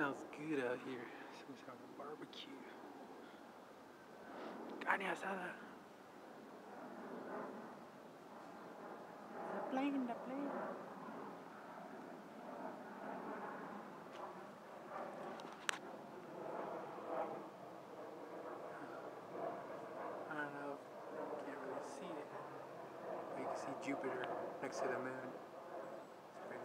Smells good out here. Someone's having a barbecue. Carne asada. The plane. I don't know. Can't really see it. You can see Jupiter next to the moon. It's crazy.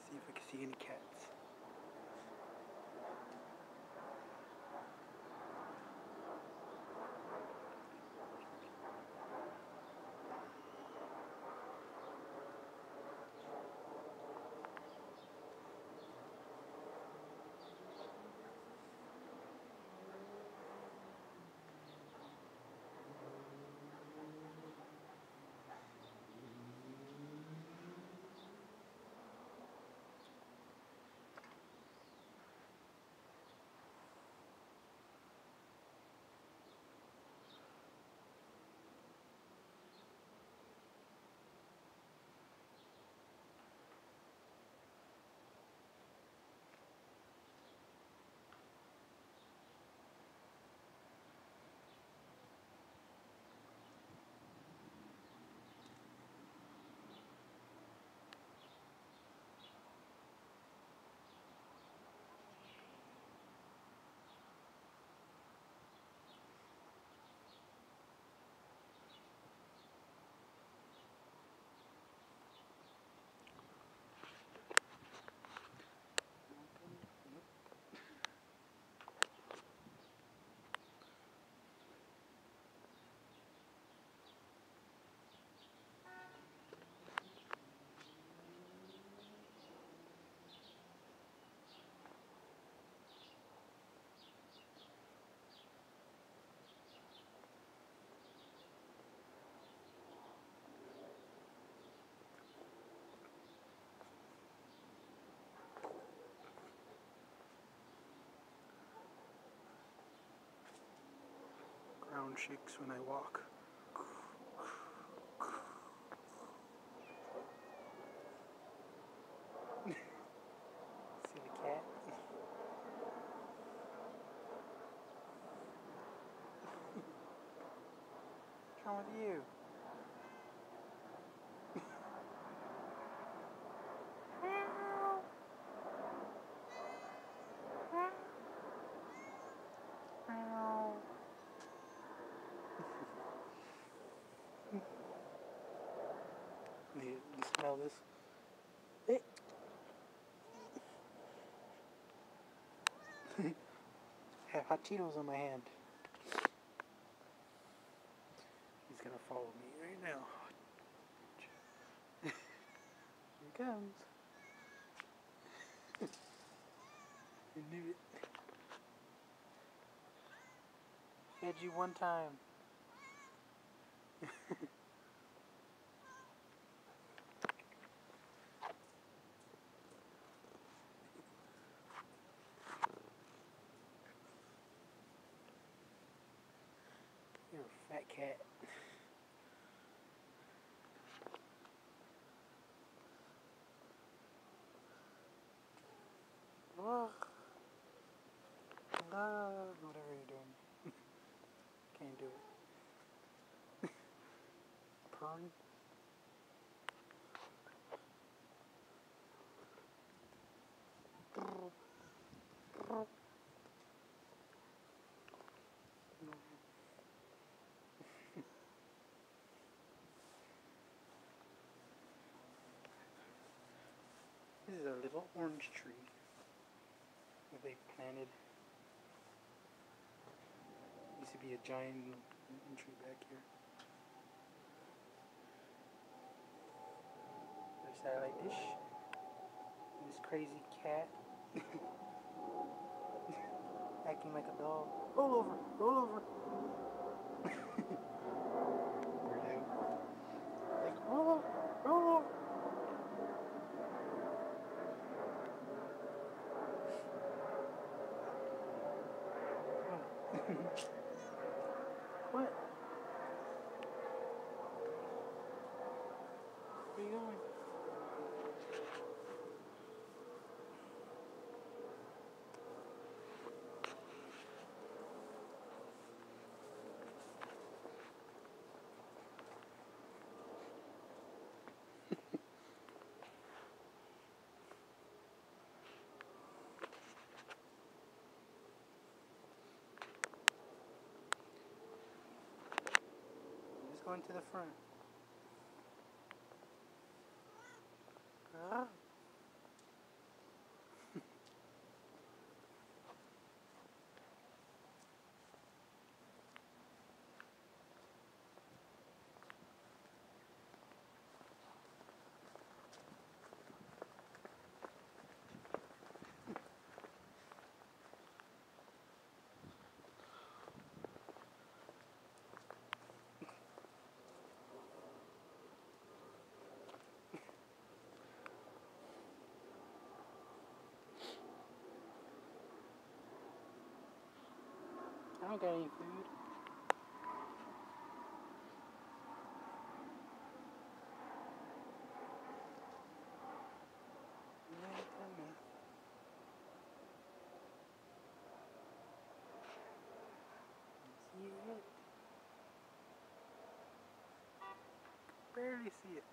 See if I can see any cats. Ground shakes when I walk. See the cat? What's wrong with you? You smell this? Hey. I have hot Cheetos on my hand. He's gonna follow me right now. Here he comes. I knew it. Fed you one time. You're a fat cat. Whatever you're doing. Can't do it. Purring. This is a little orange tree that they planted. Used to be a giant tree back here. There's satellite dish. And this crazy cat acting like a dog. Roll over, roll over. Weirdo. Like, roll over, roll over. What? Where are you going? Just going to the front. Ah. I don't got any food. See it? Barely see it.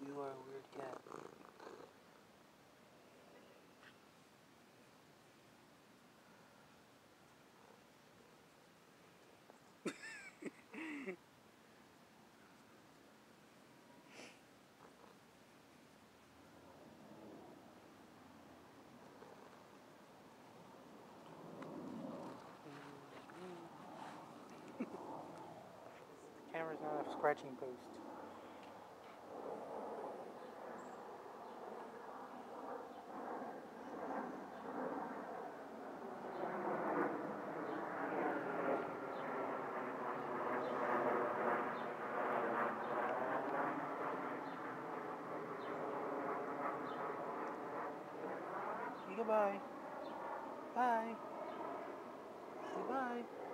You are a weird cat. The camera's not a scratching post. Say goodbye. Bye. Say bye.